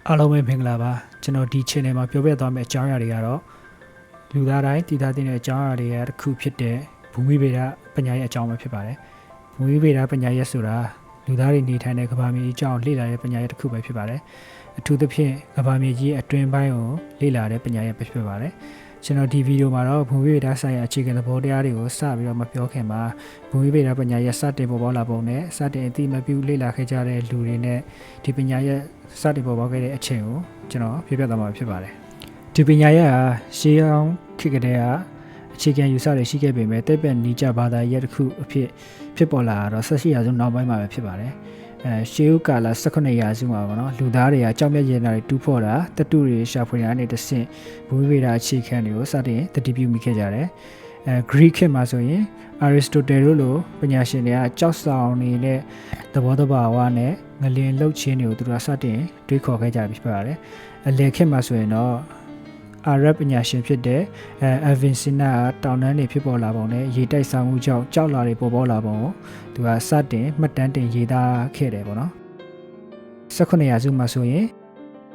အားလုံးပဲမင်္ဂလာပါကျွန်တော်ဒီ channel မှာပြောပြသွားမယ့်အကြောင်းအရာတွေကတော့လူသားတိုင်းတည်ထားတဲ့အကြောင်းအရာတွေကတစ်ခုဖြစ်တဲ့ဘူမိဗေဒပညာရဲ့အကြောင်းပဲဖြစ်ပါတယ်ဘူမိဗေဒပညာရဲ့ဆိုတာလူသားတွေနေထိုင်တဲ့ကမ္ဘာမြေအကြောင်းလေ့လာတဲ့ပညာရဲ့တစ်ခုပဲဖြစ်ပါတယ်အထူးသဖြင့်ကမ္ဘာမြေကြီးအတွင်းပိုင်းကိုလေ့လာတဲ့ပညာရဲ့ပဲဖြစ်ပါတယ်ကျွန်တော်ဒီဗီဒီယိုမှာတော့ဘူမိဗေဒဆိုင်ရာအခြေခံသဘောတရားတွေကိုစပြီးတော့မပြောခင်မှာဘူမိဗေဒပညာရဲ့စတင်ပေါ်ပေါက်လာပုံနဲ့စတင်အသိမပြုလေ့လာခဲ့ကြတဲ့လူတွေနဲ့ဒီပညာရဲ့စတင်ပေါ်ပေါက်ခဲ့တဲ့အချိန်ကိုကျွန်တော်ပြပြသွားမှာဖြစ်ပါတယ်ဒီပညာရဲ့ဟာရှေးအောင်ခေတ်ကတည်းကအခြေခံယူဆတွေရှိခဲ့ပေမဲ့တိတ်ပတ်နီးကြဘာသာရဲ့တစ်ခုအဖြစ်ပေါ်လာတော့18ရာစုနောက်ပိုင်းမှာပဲဖြစ်ပါတယ်ရှေးဦးကာလ18ရာစုမှာပေါ့နော်လူသားတွေကကြောက်မြတ်ရင်တွေတူးဖော်တာတတုတွေရှာဖွေတာနဲ့တဆင့်ဘူမိဗေဒအခြေခံတွေကိုစတင်တတိပြုမိခဲ့ကြတယ်Greek ခေတ်မှာဆိုရင် Aristotle တို့လိုပညာရှင်တွေကကြောက်ဆောင်နေတဲ့သဘောတဘာဝနဲ့ငလျင်လှုပ်ခြင်းတွေကိုသူတို့စတင်တွေးခေါ်ခဲ့ကြပြီဖြစ်ပါတယ်အလယ်ခေတ်မှာဆိုရင်တော့အာရပ်ပညာရှင်ဖြစ်တဲ့Avicenna တောင်တန်းတွေဖြစ်ပေါ်လာပုံနဲ့ရေတိုက်ဆောင်မှုကြောင့်ကြောက်လာတွေပေါ်ပေါက်လာပုံကိုသူကစတင်မှတ်တမ်းတင်ရေးသားခဲ့တယ်ပေါ့နော်18ရာစုမှာဆိုရင်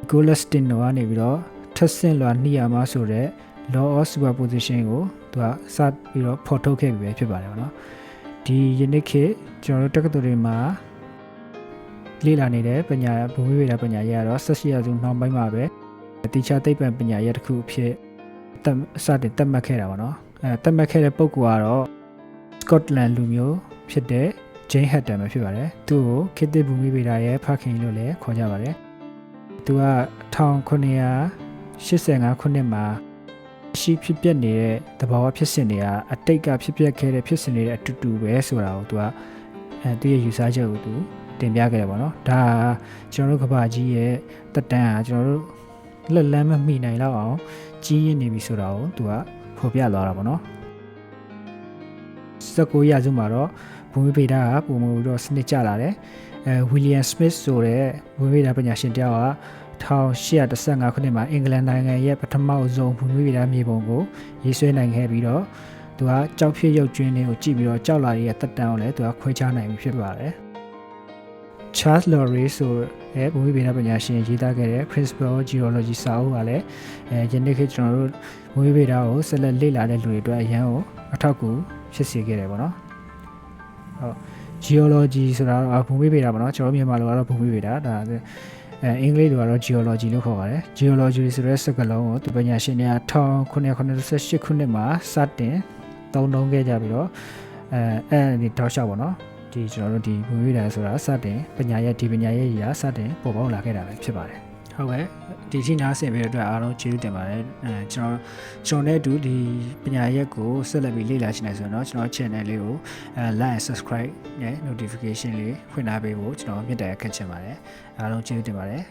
Goldston ကနေပြီးတော့ထပ်ဆင့်လွှာနှိယာမဆိုတဲ့ law of superposition ကိုသူကစပြီးတော့ဖော်ထုတ်ခဲ့ပြီပဲဖြစ်ပါတယ်ပေါ့နော်ဒီယနေ့ခေတ်ကျွန်တော်တို့တက္ကသိုလ်တွေမှာလေ့လာနေတဲ့ပညာဘူမိဗေဒပညာရေးကတော့18ရာစုနောက်ပိုင်းမှာပဲတိကျသိပ္ပံပညာရဲ့တစ်ခုအဖြစ်စတင်သတ်မှတ်ခဲ့တာပေါ့နော်သတ်မှတ်ခဲ့တဲ့ပုဂ္ဂိုလ်ကတော့ Scotland လူမျိုးဖြစ်တဲ့ Jane Hatton ပဲဖြစ်ပါတယ်သူ့ကိုခေတ်သစ်ဘူမိဗေဒရဲ့ဖခင်လို့လည်းခေါ်ကြပါတယ်သူက1985ခုနှစ်မှာရှိဖြစ်ပျက်နေတဲ့သဘာဝဖြစ်စဉ်တွေကအတိတ်ကဖြစ်ပျက်ခဲ့တဲ့ဖြစ်စဉ်တွေအတူတူပဲဆိုတာကိုသူကသူရဲ့ယူဆချက်ကိုသူတင်ပြခဲ့တယ်ပေါ့နော်ဒါကျွန်တော်တို့ကဘာကြီးရဲ့တက်တန်းဟာကျွန်တော်တို့လက်လန်းမမိနိုင်တော့အောင်ကြီးရင်းနေပြီဆိုတာကိုသူကဖော်ပြသွားတာပေါ့နော်19ရာစုမှာတော့ဘူမိဗေဒကပုံမှန်တော့စနစ်ကျလာတယ်William Smith ဆိုတဲ့ဘူမိဗေဒပညာရှင်တယောက်က1815ခုနှစ်မှာအင်္ဂလန်နိုင်ငံရဲ့ပထမဆုံးဘူမိဗေဒမြေပုံကိုရေးဆွဲနိုင်ခဲ့ပြီးတော့သူကကြောက်ဖြစ်ရုပ်ကျွင်းတွေကိုကြည့်ပြီးတော့ကြောက်လာရဲ့တက်တန်းကိုလည်းသူကခွဲခြားနိုင်ပြီဖြစ်ပါတယ်Charles Lowry ဆိုတဲ့ဘူမိဗေဒပညာရှင်ရေးသားခဲ့တဲ့ Principle of Geology စာအုပ်ကလည်းယနေ့ခေတ်ကျွန်တော်တို့ဘူမိဗေဒကိုဆက်လက်လေ့လာတဲ့လူတွေအတွက်အရန်ကိုအထောက်အကူဖြစ်စေခဲ့တယ်ပေါ့နော်ဟုတ် Geology ဆိုတာတော့ဘူမိဗေဒပေါ့နော်ကျွန်တော်မြန်မာလိုကတော့ဘူမိဗေဒဒါအင်္ဂလိပ်လိုကတော့ Geology လို့ခေါ်ပါတယ် Geology ဆိုတဲ့စကားလုံးကိုသူပညာရှင်တွေက1988ခုနှစ်မှာစတင်သုံးနှုန်းခဲ့ကြပြီးတော့ဒီတောက်လျှောက်ပေါ့နော်ဒီကျွန်တော်တို့ဒီဘူမိဗေဒဆိုတာစတင်ပညာရဲ့ဒီပညာရဲ့ရာစတင်ပေါ်ပေါက်လာခဲ့တာပဲဖြစ်ပါတယ်ဟုတ်ကဲ့ဒီချိန်နားဆင်ပေးတဲ့အတွက်အားလုံးကျေးဇူးတင်ပါတယ်ကျွန်တော်နဲ့အတူဒီပညာရဲ့ကိုဆက်လက်ပြီးလေ့လာချင်တယ်ဆိုတော့ကျွန်တော် channel လေးကိုlike and subscribe နဲ့ notification လေးဖွင့်ထားပေးဖို့ကျွန်တော်မြတ်တယ်ခက်ချင်ပါတယ်အားလုံးကျေးဇူးတင်ပါတယ်